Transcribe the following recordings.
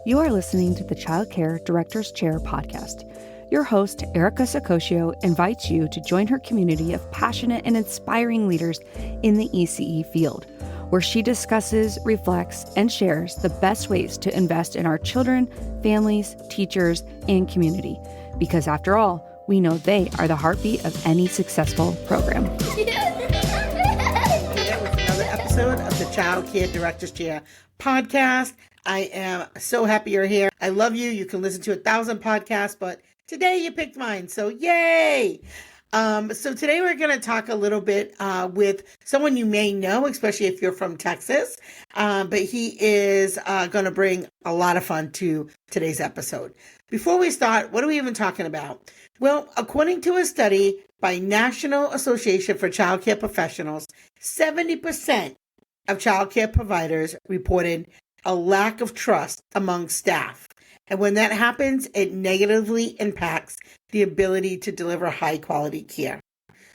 You are listening to the Childcare Director's Chair podcast. Your host, Erica Sacosio, invites you to join her community of passionate and inspiring leaders in the ECE field, where she discusses, reflects, and shares the best ways to invest in our children, families, teachers, and community. Because after all, we know they are the heartbeat of any successful program. Here with another episode of the Childcare Director's Chair podcast. I am so happy you're here. I love you. You can listen to 1,000 podcasts, but today you picked mine, so yay! So today we're going to talk a little bit with someone you may know, especially if you're from Texas, but he is going to bring a lot of fun to today's episode. Before we start, what are we even talking about? Well, according to a study by National Association for Childcare Professionals, 70% of childcare providers reported a lack of trust among staff. And when that happens, it negatively impacts the ability to deliver high quality care.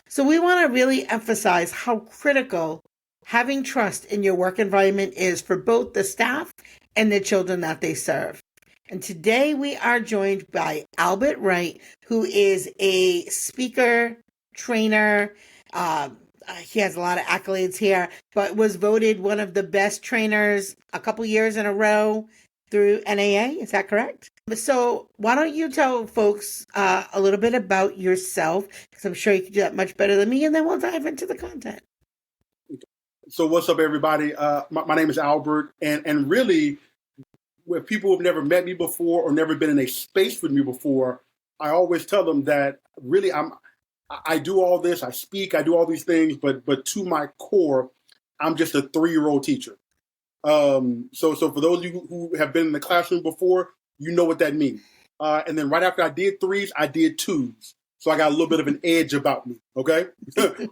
So we want to really emphasize how critical having trust in your work environment is for both the staff and the children that they serve. And today we are joined by Albert Wright, who is a speaker, trainer. He has a lot of accolades here, but was voted one of the best trainers a couple years in a row through NAA. Is that correct? So why don't you tell folks a little bit about yourself, because I'm sure you can do that much better than me, and then we'll dive into the content. So what's up, everybody? My name is Albert, and really, with people who've never met me before or never been in a space with me before, I always tell them that really I do all this, I speak, I do all these things, but to my core, I'm just a 3-year-old teacher. So for those of you who have been in the classroom before, you know what that means. And then right after I did 3s, I did 2s. So I got a little bit of an edge about me. Okay,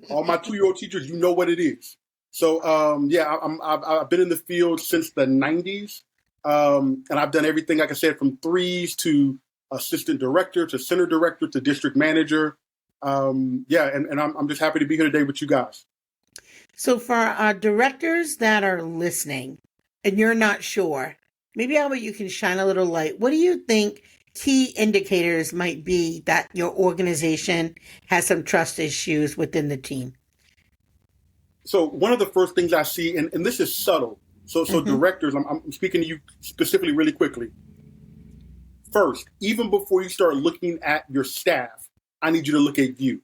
all my 2-year-old teachers, you know what it is. So I've been in the field since the 90s, and I've done everything, like I said, from 3s to assistant director to center director to district manager. And I'm just happy to be here today with you guys. So for our directors that are listening and you're not sure, maybe Albert, you can shine a little light. What do you think key indicators might be that your organization has some trust issues within the team? So one of the first things I see, and this is subtle. So directors, I'm speaking to you specifically really quickly. First, even before you start looking at your staff, I need you to look at you.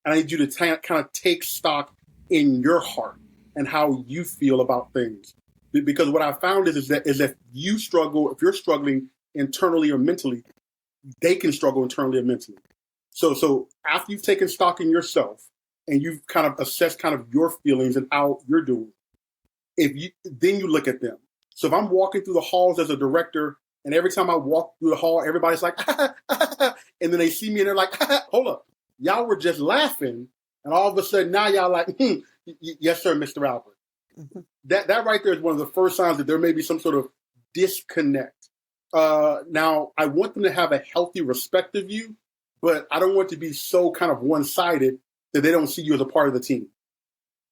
And I need you to kind of take stock in your heart and how you feel about things. Because what I found is that if you struggle, if you're struggling internally or mentally, they can struggle internally or mentally. So after you've taken stock in yourself and you've kind of assessed kind of your feelings and how you're doing, then you look at them. So if I'm walking through the halls as a director, and every time I walk through the hall, everybody's like, and then they see me and they're like, hold up, y'all were just laughing. And all of a sudden now y'all like, yes, sir, Mr. Albert. Mm-hmm. That right there is one of the first signs that there may be some sort of disconnect. Now, I want them to have a healthy respect of you, but I don't want to be so kind of one-sided that they don't see you as a part of the team.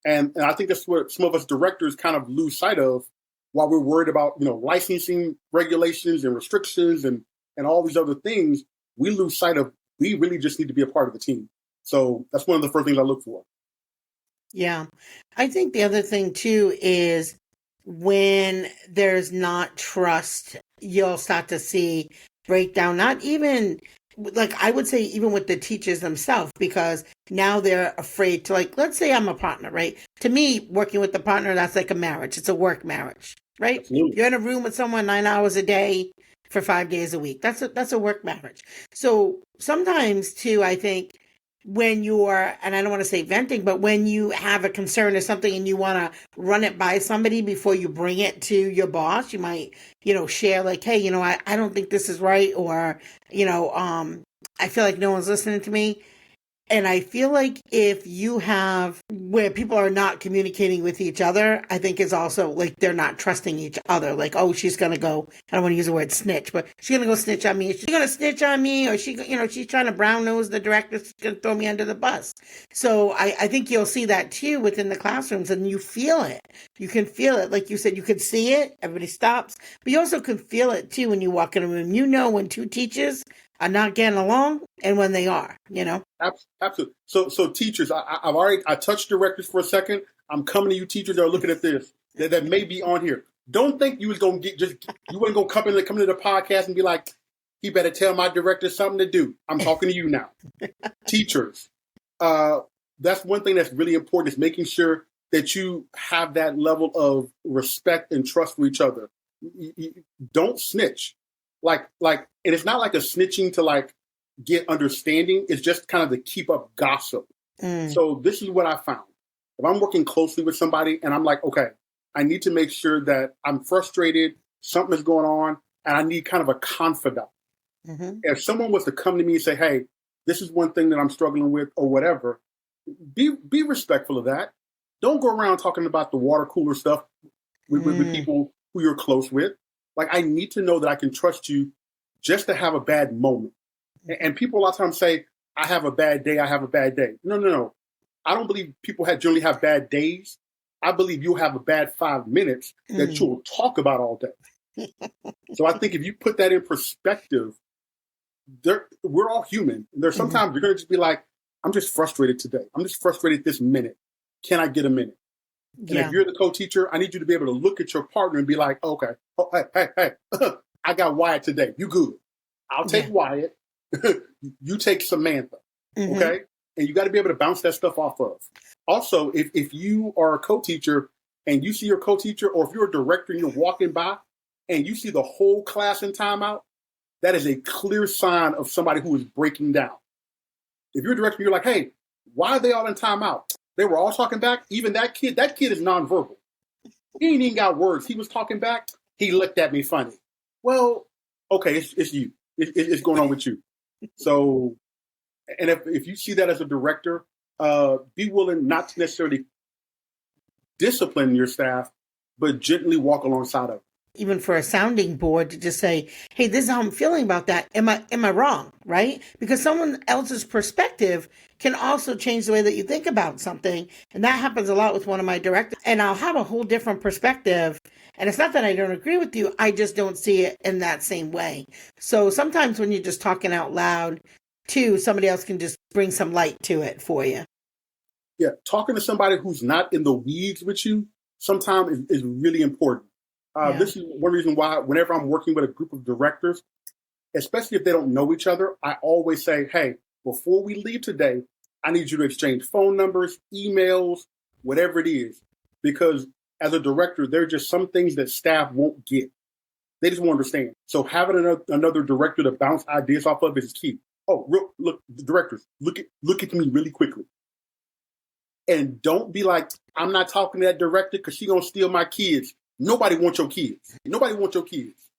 And I think that's what some of us directors kind of lose sight of while we're worried about, licensing regulations and restrictions and all these other things. We lose sight of, we really just need to be a part of the team. So that's one of the first things I look for. Yeah. I think the other thing too is when there's not trust, you'll start to see breakdown, not even like I would say even with the teachers themselves, because now they're afraid to, like, let's say I'm a partner, right? To me, working with the partner, that's like a marriage. It's a work marriage, right? Absolutely. You're in a room with someone 9 hours a day for 5 days a week. That's a work marriage. So sometimes too, I think when you are, and I don't want to say venting, but when you have a concern or something and you want to run it by somebody before you bring it to your boss, you might, share like, hey, I don't think this is right. Or, I feel like no one's listening to me. And I feel like if you have where people are not communicating with each other, I think is also like they're not trusting each other. Like, oh, she's going to go, I don't want to use the word snitch, but she's going to go snitch on me. She's going to snitch on me, or she's trying to brown nose the director. She's going to throw me under the bus. So I think you'll see that too within the classrooms, and you feel it. You can feel it. Like you said, you can see it. Everybody stops, but you also can feel it too when you walk in a room. You know when two teachers are not getting along and when they are, Absolutely. So teachers, I touched directors for a second. I'm coming to you teachers that are looking at this that may be on here. Don't think you was gonna you wasn't gonna come into the podcast and be like, he better tell my director something to do. I'm talking to you now. Teachers. That's one thing that's really important, is making sure that you have that level of respect and trust for each other. Don't snitch. Like, and it's not like a snitching to like get understanding. It's just kind of to keep up gossip. So this is what I found. If I'm working closely with somebody and I'm like, okay, I need to make sure that I'm frustrated, something is going on, and I need kind of a confidant. If someone was to come to me and say, hey, this is one thing that I'm struggling with or whatever, be respectful of that. Don't go around talking about the water cooler stuff with people who you're close with. Like, I need to know that I can trust you just to have a bad moment. And people a lot of times say, I have a bad day, I have a bad day. No. I don't believe people generally have bad days. I believe you'll have a bad 5 minutes that you'll talk about all day. So I think if you put that in perspective, we're all human. There's sometimes you're going to just be like, I'm just frustrated today. I'm just frustrated this minute. Can I get a minute? And if you're the co-teacher, I need you to be able to look at your partner and be like, okay, hey, I got Wyatt today. You good. I'll take Wyatt. You take Samantha. Okay? And you got to be able to bounce that stuff off of. Also, if you are a co-teacher and you see your co-teacher, or if you're a director and you're walking by and you see the whole class in timeout, that is a clear sign of somebody who is breaking down. If you're a director, you're like, hey, why are they all in timeout? They were all talking back. Even that kid is nonverbal. He ain't even got words. He was talking back. He looked at me funny. Well, okay, it's you. It's going on with you. So, and if you see that as a director, be willing not to necessarily discipline your staff, but gently walk alongside of it. Even for a sounding board to just say, hey, this is how I'm feeling about that. Am I wrong? Right? Because someone else's perspective can also change the way that you think about something. And that happens a lot with one of my directors. And I'll have a whole different perspective. And it's not that I don't agree with you. I just don't see it in that same way. So sometimes when you're just talking out loud too, somebody else can just bring some light to it for you. Yeah. Talking to somebody who's not in the weeds with you sometimes is really important. This is one reason why whenever I'm working with a group of directors, especially if they don't know each other, I always say, hey, before we leave today, I need you to exchange phone numbers, emails, whatever it is. Because as a director, there are just some things that staff won't get. They just won't understand. So having another director to bounce ideas off of is key. Oh, look, the directors, look at me really quickly. And don't be like, I'm not talking to that director because she's going to steal my kids. Nobody wants your kids. Nobody wants your kids.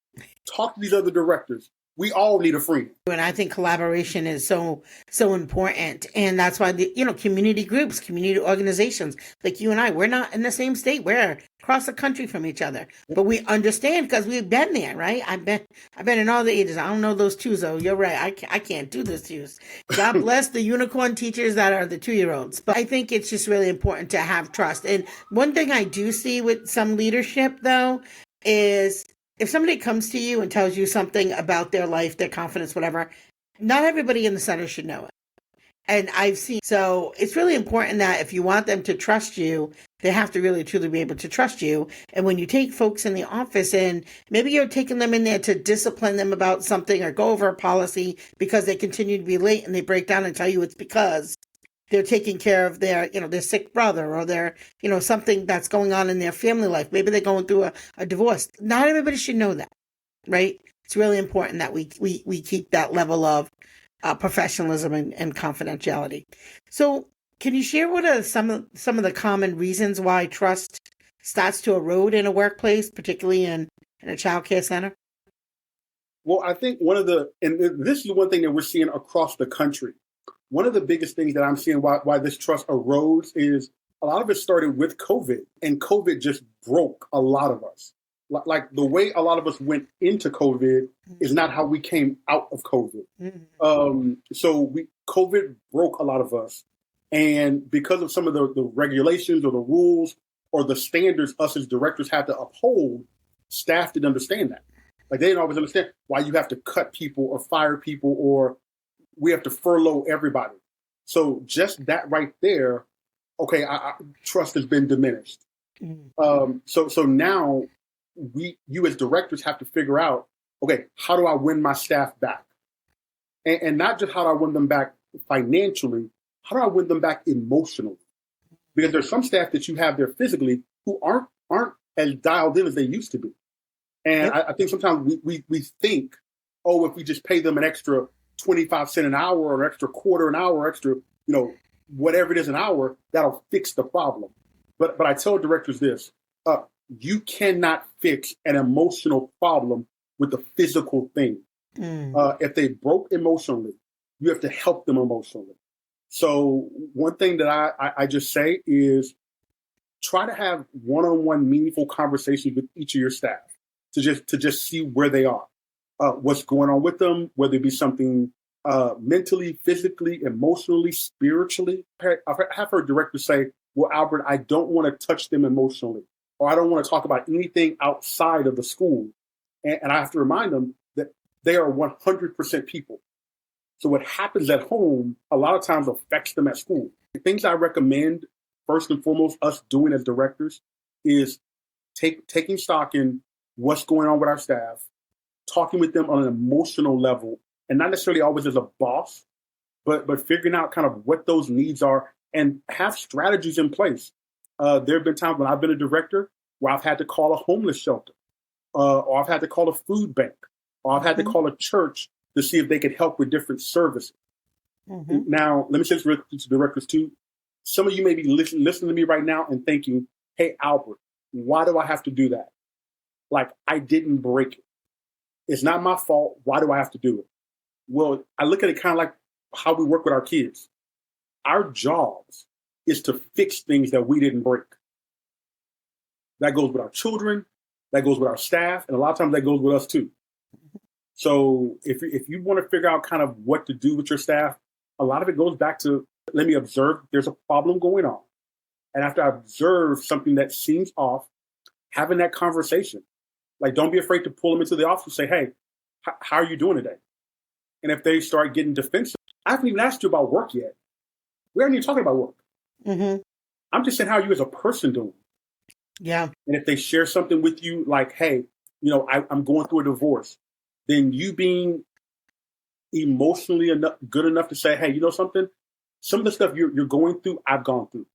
Talk to these other directors. We all need a friend. And I think collaboration is so important. And that's why community groups, community organizations like you and I, we're not in the same state. We're across the country from each other. But we understand because we've been there, right? I've been in all the ages. I don't know those twos though. You're right. I can't do those twos. God bless the unicorn teachers that are the 2-year-olds. But I think it's just really important to have trust. And one thing I do see with some leadership though is if somebody comes to you and tells you something about their life, their confidence, whatever, not everybody in the center should know it. And so it's really important that if you want them to trust you, they have to really truly be able to trust you. And when you take folks in the office and maybe you're taking them in there to discipline them about something or go over a policy because they continue to be late and they break down and tell you it's because they're taking care of their sick brother or their, something that's going on in their family life. Maybe they're going through a divorce. Not everybody should know that, right? It's really important that we keep that level of professionalism and confidentiality. So can you share what are some of the common reasons why trust starts to erode in a workplace, particularly in a childcare center? Well, I think and this is one thing that we're seeing across the country. one of the biggest things that I'm seeing why this trust arose is a lot of it started with COVID, and COVID just broke a lot of us. Like the way a lot of us went into COVID is not how we came out of COVID. COVID broke a lot of us. And because of some of the regulations or the rules or the standards us as directors had to uphold, staff didn't understand that. Like they didn't always understand why you have to cut people or fire people or we have to furlough everybody. So just that right there, okay, trust has been diminished. So now you as directors have to figure out, okay, how do I win my staff back? And not just how do I win them back financially, how do I win them back emotionally? Because there's some staff that you have there physically who aren't as dialed in as they used to be. And I think sometimes we think, oh, if we just pay them an extra 25 cents an hour or an extra quarter an hour, extra, whatever it is an hour, that'll fix the problem. But I tell directors this, you cannot fix an emotional problem with a physical thing. If they broke emotionally, you have to help them emotionally. So one thing that I just say is try to have one-on-one meaningful conversations with each of your staff to just see where they are, what's going on with them, whether it be something mentally, physically, emotionally, spiritually. I have heard directors say, well, Albert, I don't want to touch them emotionally, or I don't want to talk about anything outside of the school. And I have to remind them that they are 100% people. So what happens at home a lot of times affects them at school. The things I recommend, first and foremost, us doing as directors is taking stock in what's going on with our staff, talking with them on an emotional level, and not necessarily always as a boss, but figuring out kind of what those needs are and have strategies in place. There have been times when I've been a director where I've had to call a homeless shelter, or I've had to call a food bank, or I've had to call a church to see if they could help with different services. Now, let me say this to directors too. Some of you may be listening to me right now and thinking, hey, Albert, why do I have to do that? Like, I didn't break it. It's not my fault. Why do I have to do it? Well, I look at it kind of like how we work with our kids. Our jobs is to fix things that we didn't break. That goes with our children. That goes with our staff. And a lot of times that goes with us too. So if you want to figure out kind of what to do with your staff, a lot of it goes back to, let me observe there's a problem going on. And after I observe something that seems off, having that conversation. Like, don't be afraid to pull them into the office and say, hey, how are you doing today? And if they start getting defensive, I haven't even asked you about work yet. We aren't even talking about work. I'm just saying, how are you as a person doing? Yeah. And if they share something with you like, hey, I'm going through a divorce, then you being emotionally good enough to say, hey, you know something? Some of the stuff you're going through, I've gone through.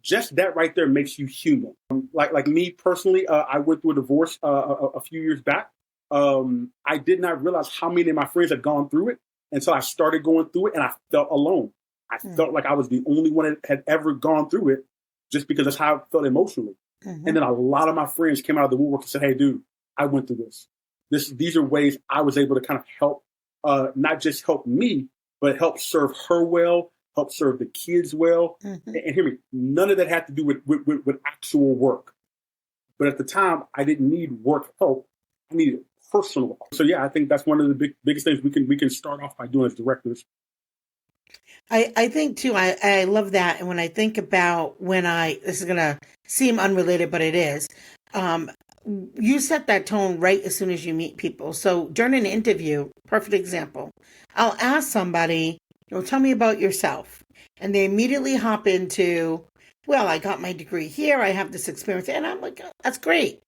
Just that right there makes you human. Like me personally, I went through a divorce a few years back. I did not realize how many of my friends had gone through it until I started going through it, and I felt alone. I felt like I was the only one that had ever gone through it, just because that's how I felt emotionally. And then a lot of my friends came out of the woodwork and said, hey, dude, I went through this. These are ways I was able to kind of help, not just help me, but help serve her well, help serve the kids well. And hear me, none of that had to do with actual work. But at the time, I didn't need work help. I needed personal help. So yeah, I think that's one of the biggest things we can start off by doing as directors. I think too, I love that. And when I think about this is going to seem unrelated, but it is, you set that tone right as soon as you meet people. So during an interview, perfect example, I'll ask somebody, tell me about yourself. And they immediately hop into, well, I got my degree here. I have this experience. And I'm like, oh, that's great.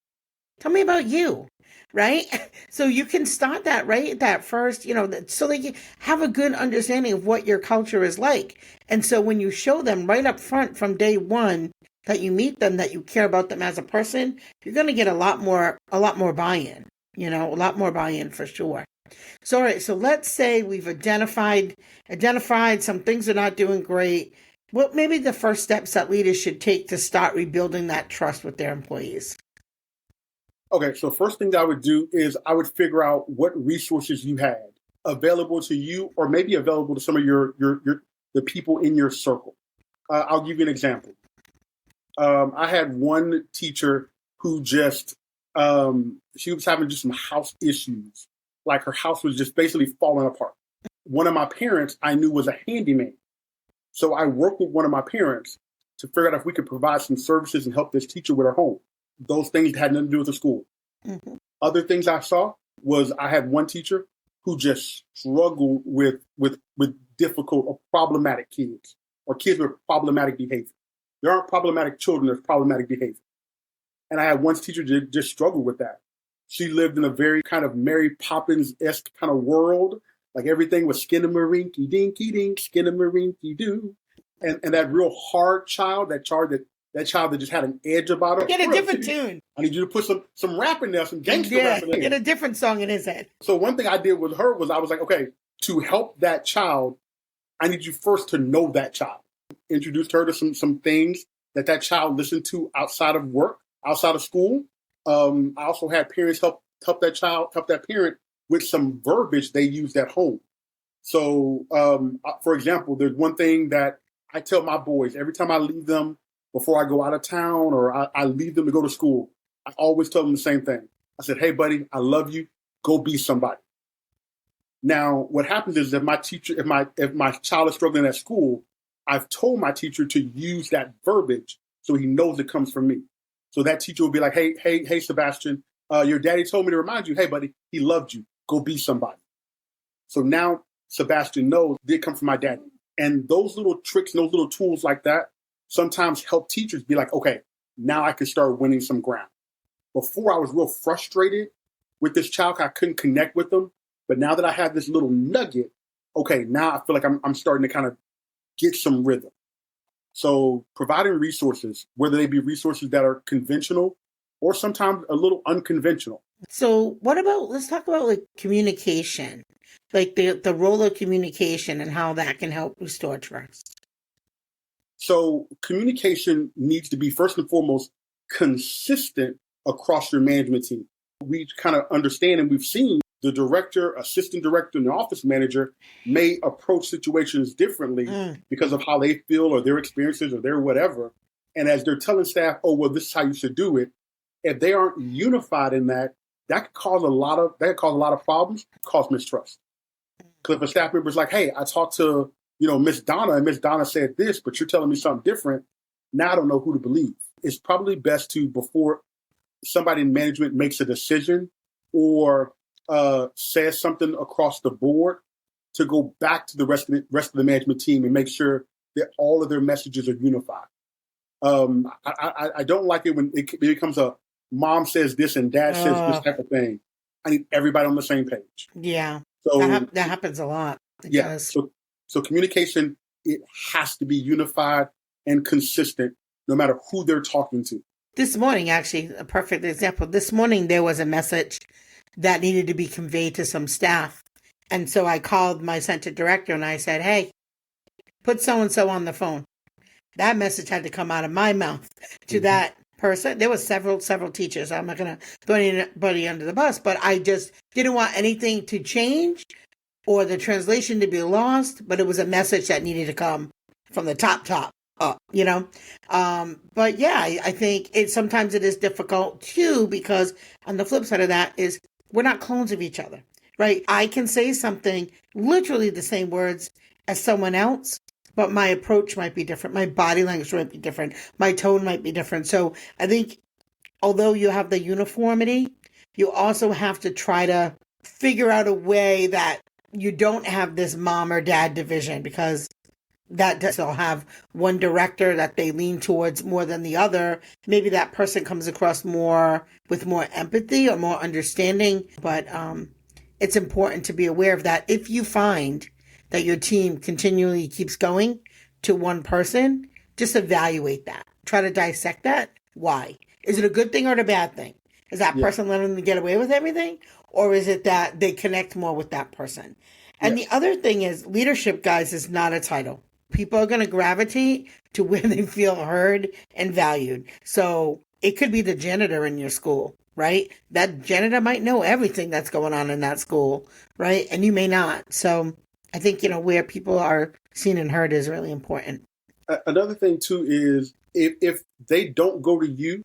Tell me about you. Right? So you can start that right at that first, so they can have a good understanding of what your culture is like. And so when you show them right up front from day one that you meet them, that you care about them as a person, you're going to get a lot more buy-in, a lot more buy-in for sure. So, all right. So let's say we've identified some things are not doing great. What maybe the first steps that leaders should take to start rebuilding that trust with their employees? Okay, so first thing that I would do is I would figure out what resources you had available to you, or maybe available to some of your the people in your circle. I'll give you an example. I had one teacher who just, she was having just some house issues. Like her house was just basically falling apart. One of my parents I knew was a handyman. So I worked with one of my parents to figure out if we could provide some services and help this teacher with her home. Those things had nothing to do with the school. Mm-hmm. Other things I saw was I had one teacher who just struggled with difficult or problematic kids or kids with problematic behavior. There aren't problematic children, there's problematic behavior. And I had one teacher that just struggled with that. She lived in a very kind of Mary Poppins-esque kind of world. Like everything was skinnamarink-dinky-dink, skinnamarink-doo. And that real hard child, that child that just had an edge about her. Get a different tune. I need you to put some rap in there, some gangster rap in there. Get a different song in his head. So one thing I did with her was I was like, okay, to help that child, I need you first to know that child. Introduced her to some things that child listened to outside of work, outside of school. I also had parents help that parent with some verbiage they used at home. So, for example, there's one thing that I tell my boys every time I leave them before I go out of town or I leave them to go to school. I always tell them the same thing. I said, hey, buddy, I love you. Go be somebody. Now, what happens is if my child is struggling at school, I've told my teacher to use that verbiage so he knows it comes from me. So that teacher will be like, hey, Sebastian, your daddy told me to remind you, hey, buddy, he loved you. Go be somebody. So now Sebastian knows it did come from my daddy. And those little tricks and those little tools like that sometimes help teachers be like, okay, now I can start winning some ground. Before I was real frustrated with this child. I couldn't connect with them. But now that I have this little nugget, okay, now I feel like I'm starting to kind of get some rhythm. So providing resources, whether they be resources that are conventional or sometimes a little unconventional. So let's talk about like communication, like the role of communication and how that can help restore trust. So communication needs to be first and foremost consistent across your management team. We kind of understand and we've seen the director, assistant director, and the office manager may approach situations differently because of how they feel or their experiences or their whatever. And as they're telling staff, oh, well, this is how you should do it. If they aren't unified in that, that could cause a lot of problems, cause mistrust. Because if a staff member is like, hey, I talked to, Miss Donna, and Miss Donna said this, but you're telling me something different. Now I don't know who to believe. It's probably best to, before somebody in management makes a decision or says something across the board, to go back to the rest of the management team and make sure that all of their messages are unified. I don't like it when it becomes a mom says this and dad says this type of thing. I need everybody on the same page. Yeah, so that happens a lot. Yeah, so communication, it has to be unified and consistent, no matter who they're talking to. This morning, actually, a perfect example. This morning, there was a message that needed to be conveyed to some staff. And so I called my center director and I said, hey, put so-and-so on the phone. That message had to come out of my mouth to that person. There was several teachers. I'm not going to throw anybody under the bus, but I just didn't want anything to change or the translation to be lost. But it was a message that needed to come from the top up, But yeah, I think sometimes it is difficult too, because on the flip side of that is we're not clones of each other, right? I can say something, literally the same words as someone else, but my approach might be different. My body language might be different. My tone might be different. So I think although you have the uniformity, you also have to try to figure out a way that you don't have this mom or dad division, because that does all have one director that they lean towards more than the other. Maybe that person comes across with more empathy or more understanding. But it's important to be aware of that. If you find that your team continually keeps going to one person, just evaluate that. Try to dissect that. Why? Is it a good thing or a bad thing? Is that person letting them get away with everything? Or is it that they connect more with that person? And the other thing is, leadership, guys, is not a title. People are going to gravitate to where they feel heard and valued. So it could be the janitor in your school, right? That janitor might know everything that's going on in that school, right? And you may not. So I think, where people are seen and heard is really important. Another thing too is if they don't go to you,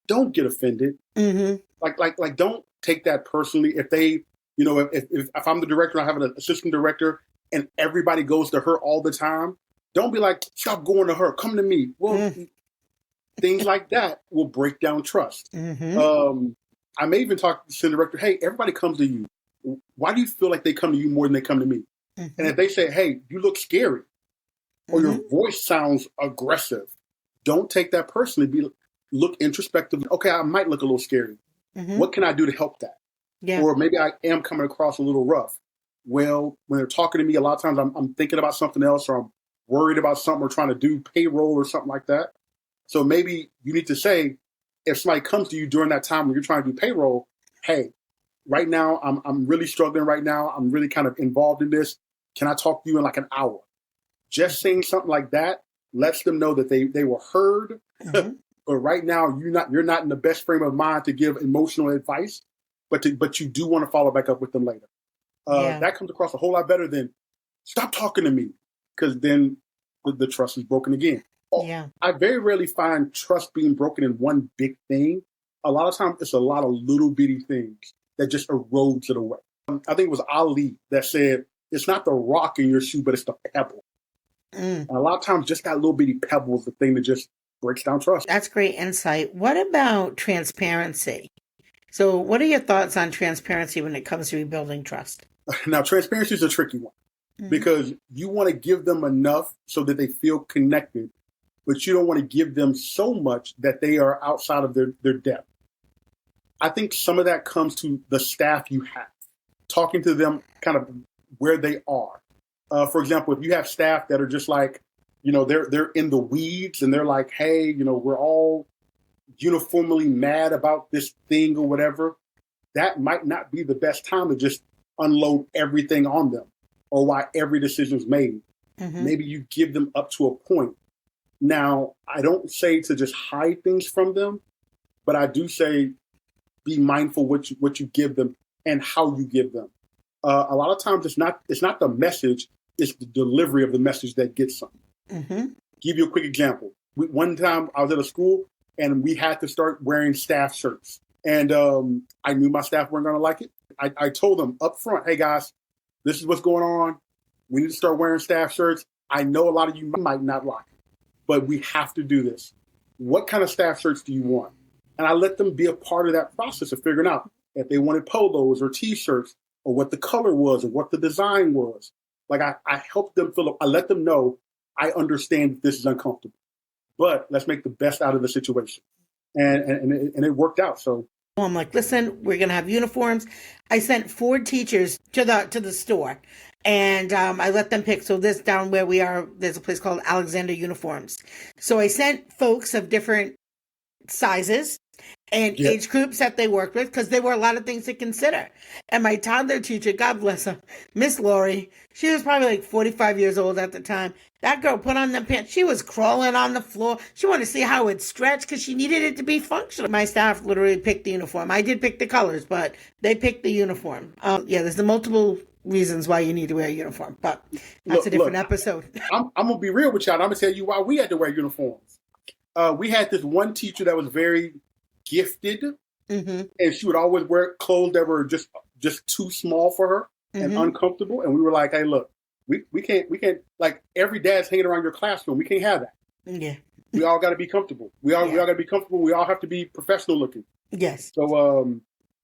don't get offended. Mm-hmm. Like don't take that personally. If they, if I'm the director, I have an assistant director, and everybody goes to her all the time, don't be like, stop going to her, come to me. Well, things like that will break down trust. Mm-hmm. I may even talk to the assistant director, hey, everybody comes to you. Why do you feel like they come to you more than they come to me? Mm-hmm. And if they say, hey, you look scary, or your voice sounds aggressive, don't take that personally. Look introspective. Okay, I might look a little scary. What can I do to help that? Yeah. Or maybe I am coming across a little rough. Well, when they're talking to me, a lot of times I'm thinking about something else, or I'm worried about something, or trying to do payroll or something like that. So maybe you need to say, if somebody comes to you during that time when you're trying to do payroll, hey, right now I'm really struggling right now. I'm really kind of involved in this. Can I talk to you in like an hour? Just saying something like that lets them know that they were heard. But right now you're not in the best frame of mind to give emotional advice, but you do want to follow back up with them later. That comes across a whole lot better than stop talking to me, because then the trust is broken again. I very rarely find trust being broken in one big thing. A lot of times it's a lot of little bitty things that just erodes it away. I think it was Ali that said, it's not the rock in your shoe, but it's the pebble. And a lot of times just that little bitty pebble is the thing that just breaks down trust. That's great insight. What about transparency? So what are your thoughts on transparency when it comes to rebuilding trust? Now, transparency is a tricky one because you want to give them enough so that they feel connected, but you don't want to give them so much that they are outside of their depth. I think some of that comes to the staff you have, talking to them kind of where they are. For example, if you have staff that are just like, they're in the weeds and they're like, hey, we're all uniformly mad about this thing or whatever, that might not be the best time to just unload everything on them or why every decision is made. Maybe you give them up to a point. Now, I don't say to just hide things from them, but I do say be mindful what you give them and how you give them. A lot of times it's not the message, it's the delivery of the message that gets them. Give you a quick example. One time I was at a school and we had to start wearing staff shirts. And I knew my staff weren't going to like it. I told them up front, hey guys, this is what's going on. We need to start wearing staff shirts. I know a lot of you might not like it, but we have to do this. What kind of staff shirts do you want? And I let them be a part of that process of figuring out if they wanted polos or T-shirts or what the color was or what the design was. Like I helped them I let them know I understand that this is uncomfortable, but let's make the best out of the situation. And it worked out. So I'm like, listen, we're going to have uniforms. I sent 4 teachers to the store and I let them pick. So this down where we are, there's a place called Alexander Uniforms. So I sent folks of different sizes and age groups that they worked with, because there were a lot of things to consider. And my toddler teacher, God bless her, Miss Lori, she was probably like 45 years old at the time. That girl put on them pants. She was crawling on the floor. She wanted to see how it stretched because she needed it to be functional. My staff literally picked the uniform. I did pick the colors, but they picked the uniform. There's the multiple reasons why you need to wear a uniform, but that's a different episode. I'm going to be real with y'all. I'm going to tell you why we had to wear uniforms. We had this one teacher that was very gifted, and she would always wear clothes that were just too small for her and uncomfortable. And we were like, hey, look, we can't, like, every dad's hanging around your classroom. We can't have that. Yeah. We all got to be comfortable. We all got to be comfortable. We all have to be professional looking. Yes. So,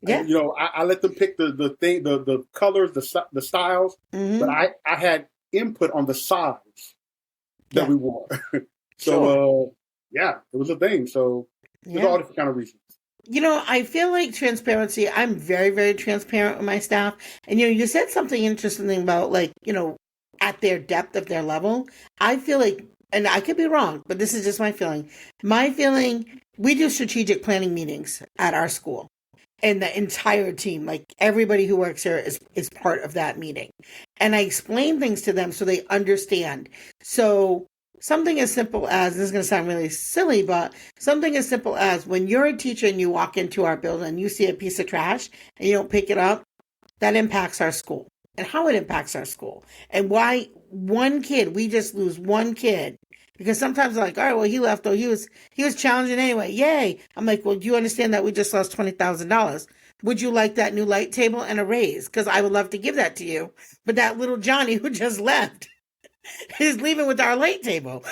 I let them pick the colors, the styles, but I had input on the size that we wore. So, it was a thing. So there's all different kind of reasons. I feel like transparency, I'm very, very transparent with my staff. And, you said something interesting about, like, at their depth of their level. I feel like, and I could be wrong, but this is just my feeling. My feeling, we do strategic planning meetings at our school. And the entire team, like everybody who works here is part of that meeting. And I explain things to them so they understand. So something as simple as, this is going to sound really silly, but something as simple as when you're a teacher and you walk into our building and you see a piece of trash and you don't pick it up, that impacts our school. and how it impacts our school and why one kid, we just lose one kid. Because sometimes they're like, all right, well, he left, or he was challenging anyway. Yay. I'm like, well, do you understand that we just lost $20,000? Would you like that new light table and a raise? Because I would love to give that to you. But that little Johnny who just left is leaving with our light table,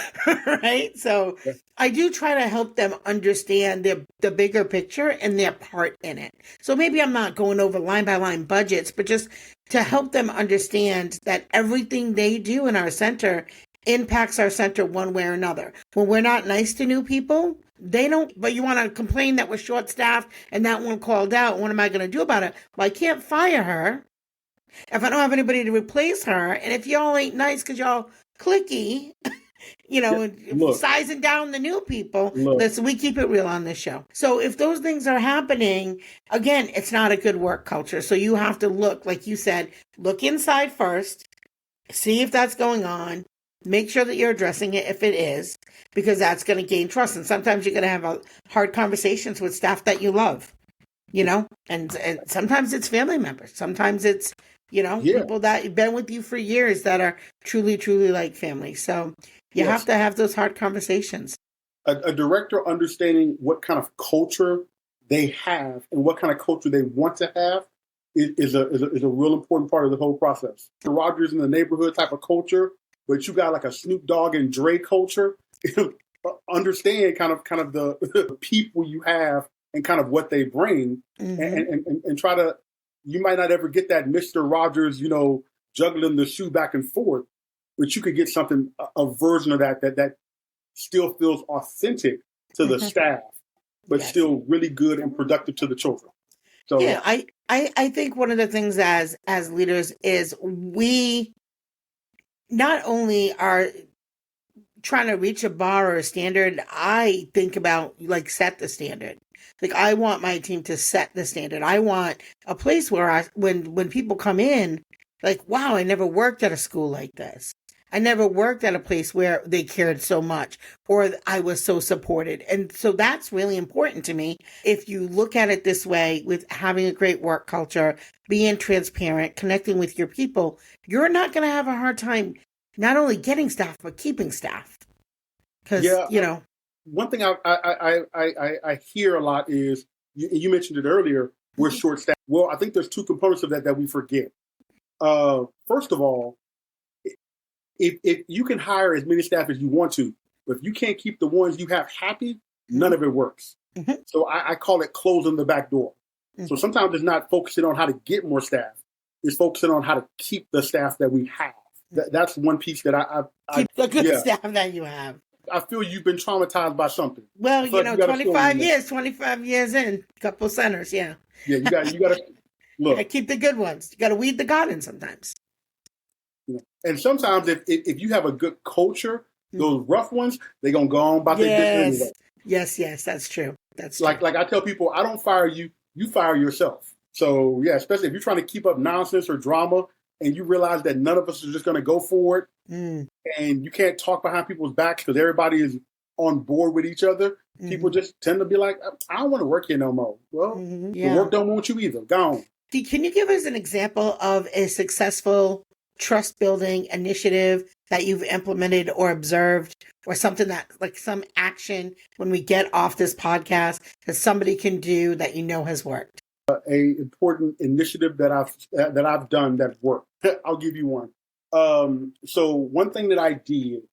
right? So Yeah. I do try to help them understand the bigger picture and their part in it. So maybe I'm not going over line by line budgets, but just to help them understand that everything they do in our center impacts our center one way or another. When we're not nice to new people, they don't, but you want to complain that we're short staffed and that one called out. What am I going to do about it? Well, I can't fire her if I don't have anybody to replace her. And if y'all ain't nice because y'all clicky, Look. sizing down the new people. Look. Listen, we keep it real on this show. So if those things are happening, again, it's not a good work culture. So you have to look, like you said, look inside first, see if that's going on. Make sure that you're addressing it if it is, because that's going to gain trust. And sometimes you're going to have hard conversations with staff that you love, and sometimes it's family members. Sometimes it's, people that have been with you for years that are truly, truly like family. So you have to have those hard conversations. A director understanding what kind of culture they have and what kind of culture they want to have is a real important part of the whole process. The Rogers in the neighborhood type of culture, but you got like a Snoop Dogg and Dre culture. Understand kind of the people you have and kind of what they bring, and try to. You might not ever get that Mr. Rogers, juggling the shoe back and forth, but you could get something, a version of that still feels authentic to the staff, but still really good and productive to the children. So yeah, I think one of the things as leaders is we not only are trying to reach a bar or a standard, I think about set the standard. Like I want my team to set the standard. I want a place where when people come in, like, wow, I never worked at a school like this. I never worked at a place where they cared so much or I was so supported. And so that's really important to me. If you look at it this way, with having a great work culture, being transparent, connecting with your people, you're not going to have a hard time not only getting staff, but keeping staff. Because, one thing I hear a lot is, you mentioned it earlier, we're short staffed. Well, I think there's two components of that we forget. First of all, if you can hire as many staff as you want to, but if you can't keep the ones you have happy, none of it works. Mm-hmm. So I call it closing the back door. Mm-hmm. So sometimes it's not focusing on how to get more staff. It's focusing on how to keep the staff that we have. That's one piece that I keep the good staff that you have. I feel you've been traumatized by something. Well, 25 years in, a couple centers, yeah. Yeah, you got to look. I keep the good ones. You got to weed the garden sometimes. Yeah. And sometimes if you have a good culture, those rough ones, they're going to go on about their business anyway. Yes, that's true. That's true. Like I tell people, I don't fire you, you fire yourself. So, yeah, especially if you're trying to keep up nonsense or drama and you realize that none of us are just going to go for it, and you can't talk behind people's backs because everybody is on board with each other, people just tend to be like, I don't want to work here no more. Well, the work don't want you either. Gone. Can you give us an example of a successful trust-building initiative that you've implemented or observed, or something that, like some action when we get off this podcast that somebody can do that has worked? A important initiative that I've done that worked. I'll give you one. So one thing that I did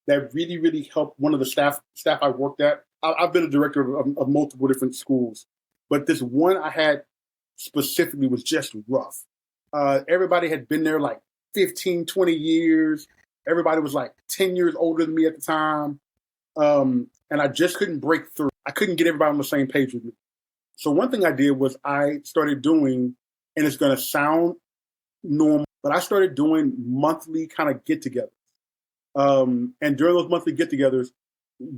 that really, really helped one of the staff I worked at. I've been a director of multiple different schools, but this one I had specifically was just rough. Everybody had been there like 15, 20 years. Everybody was like 10 years older than me at the time. And I just couldn't break through. I couldn't get everybody on the same page with me. So one thing I did was I started doing, and it's going to sound normal, but I started doing monthly kind of get-togethers. And during those monthly get-togethers,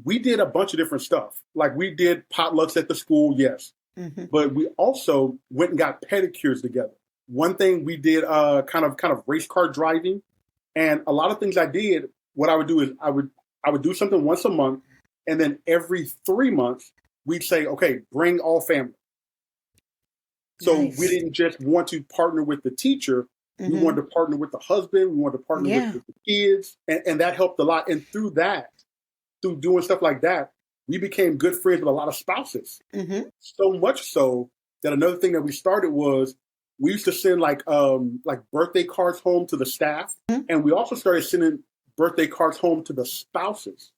we did a bunch of different stuff. Like we did potlucks at the school, yes. Mm-hmm. But we also went and got pedicures together. One thing we did kind of race car driving. And a lot of things I did, what I would do is I would do something once a month. And then every 3 months, we'd say, okay, bring all family. So we didn't just want to partner with the teacher, We wanted to partner with the husband. We wanted to partner with the kids. And that helped a lot. And through doing stuff like that, we became good friends with a lot of spouses. So much so that another thing that we started was we used to send like birthday cards home to the staff. And we also started sending birthday cards home to the spouses.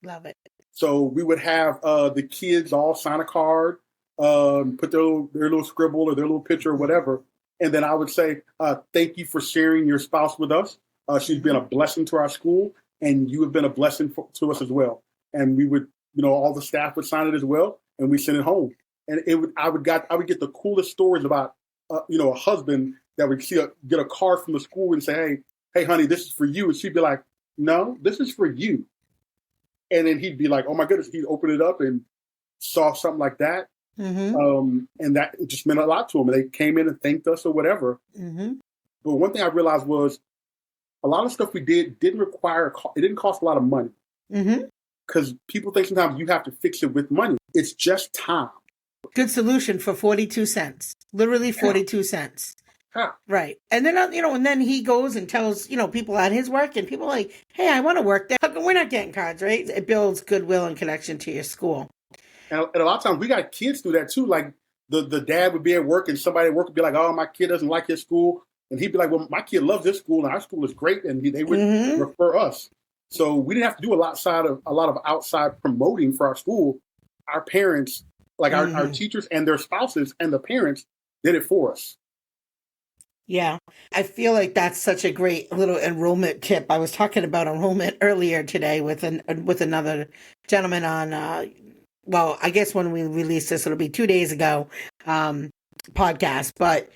Love it. So we would have the kids all sign a card, put their little scribble or their little picture or whatever. And then I would say, thank you for sharing your spouse with us. She's been a blessing to our school, and you have been a blessing to us as well. And we would, all the staff would sign it as well, and we send it home. And I would get the coolest stories about, a husband that would get a card from the school and say, hey, honey, this is for you. And she'd be like, no, this is for you. And then he'd be like, oh my goodness, he'd open it up and saw something like that. And that it just meant a lot to them. They came in and thanked us or whatever. But one thing I realized was a lot of stuff we did didn't cost a lot of money. Because people think sometimes you have to fix it with money. It's just time. Good solution for 42 cents. Literally 42 cents. Right. And then, and then he goes and tells, people at his work, and people are like, hey, I want to work there. How come we're not getting cards, right? It builds goodwill and connection to your school. And a lot of times we got kids do that too. Like the dad would be at work and somebody at work would be like, oh, my kid doesn't like his school. And he'd be like, well, my kid loves this school and our school is great. And they would refer us. So we didn't have to do a lot of outside promoting for our school. Our parents, like our teachers and their spouses and the parents did it for us. Yeah, I feel like that's such a great little enrollment tip. I was talking about enrollment earlier today with another gentleman on, I guess when we release this, it'll be 2 days ago, podcast. But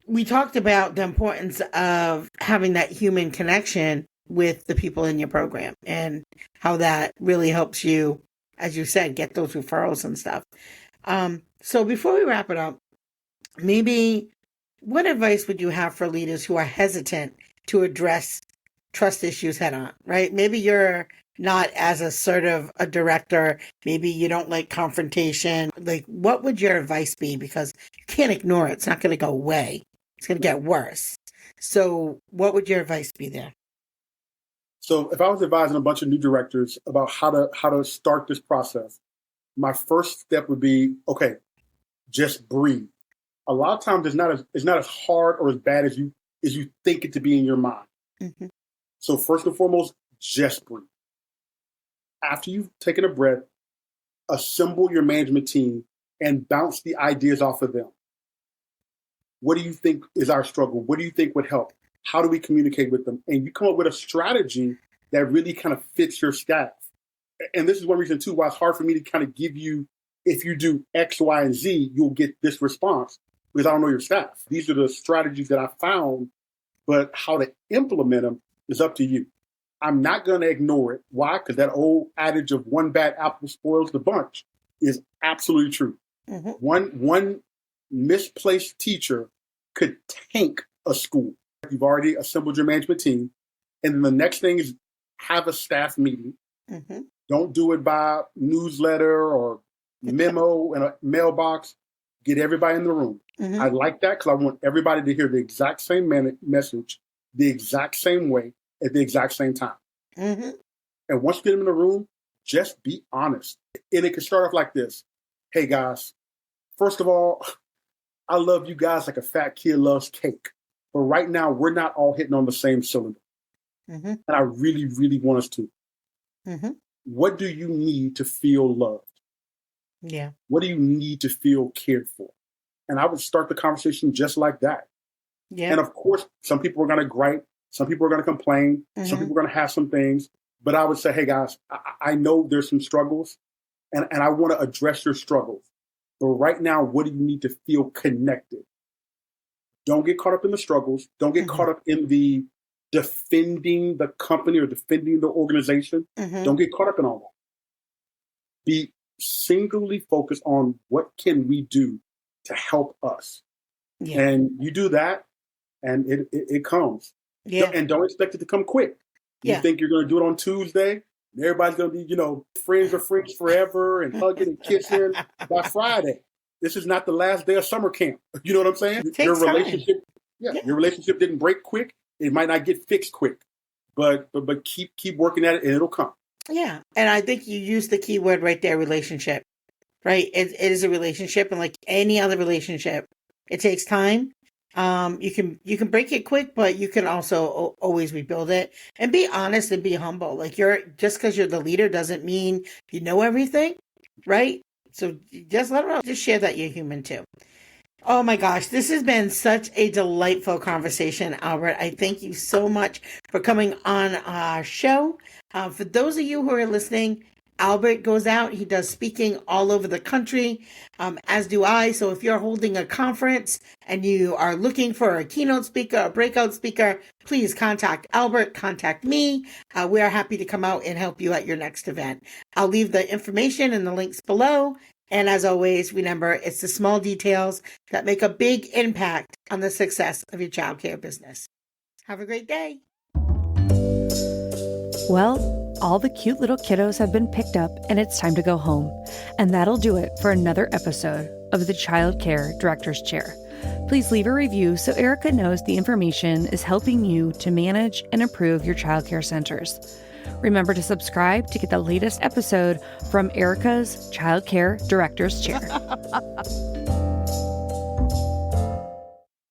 we talked about the importance of having that human connection with the people in your program and how that really helps you, as you said, get those referrals and stuff. So before we wrap it up, maybe what advice would you have for leaders who are hesitant to address trust issues head on, right? Maybe you're not as assertive a director. Maybe you don't like confrontation. Like, what would your advice be? Because you can't ignore it. It's not going to go away. It's going to get worse. So what would your advice be there? So if I was advising a bunch of new directors about how to start this process, my first step would be, okay, just breathe. A lot of times it's not as hard or as bad as you think it to be in your mind. So first and foremost, just breathe. After you've taken a breath, assemble your management team and bounce the ideas off of them. What do you think is our struggle? What do you think would help? How do we communicate with them? And you come up with a strategy that really kind of fits your staff. And this is one reason, too, why it's hard for me to kind of give you, if you do X, Y, and Z, you'll get this response, because I don't know your staff. These are the strategies that I found, but how to implement them is up to you. I'm not going to ignore it. Why? Because that old adage of one bad apple spoils the bunch is absolutely true. One misplaced teacher could tank a school. You've already assembled your management team. And then the next thing is have a staff meeting. Don't do it by newsletter or memo in a mailbox. Get everybody in the room. I like that because I want everybody to hear the exact same message, the exact same way, at the exact same time. And once you get them in the room, just be honest. And it can start off like this. Hey, guys, first of all, I love you guys like a fat kid loves cake. But right now, we're not all hitting on the same cylinder. And I really, really want us to. What do you need to feel loved? Yeah. What do you need to feel cared for? And I would start the conversation just like that. Yeah. And of course, some people are going to gripe. Some people are going to complain. Some people are going to have some things. But I would say, hey, guys, I know there's some struggles, and I want to address your struggles. But right now, what do you need to feel connected? Don't get caught up in the struggles. Don't get caught up in the defending the company or defending the organization. Don't get caught up in all that. Be singly focused on what can we do to help us. Yeah. And you do that, and it comes. Yeah. And don't expect it to come quick. You think you're going to do it on Tuesday, and everybody's going to be, friends are friends forever and hugging and kissing by Friday. This is not the last day of summer camp. You know what I'm saying? Your relationship Yeah, your relationship didn't break quick. It might not get fixed quick, but keep working at it, and it'll come. Yeah, and I think you used the key word right there, relationship. Right? It is a relationship, and like any other relationship, it takes time. You can break it quick, but you can also always rebuild it, and be honest and be humble. Like just because you're the leader doesn't mean you know everything, right? So just let them know. Just share that you're human too. Oh my gosh, this has been such a delightful conversation, Albert. I thank you so much for coming on our show. For those of you who are listening, Albert goes out. He does speaking all over the country, as do I. So if you're holding a conference and you are looking for a keynote speaker, a breakout speaker, please contact Albert, contact me. We are happy to come out and help you at your next event. I'll leave the information and the links below. And as always, remember, it's the small details that make a big impact on the success of your childcare business. Have a great day. Well, all the cute little kiddos have been picked up and it's time to go home. And that'll do it for another episode of the Childcare Director's Chair. Please leave a review so Erica knows the information is helping you to manage and improve your childcare centers. Remember to subscribe to get the latest episode from Erica's Childcare Director's Chair.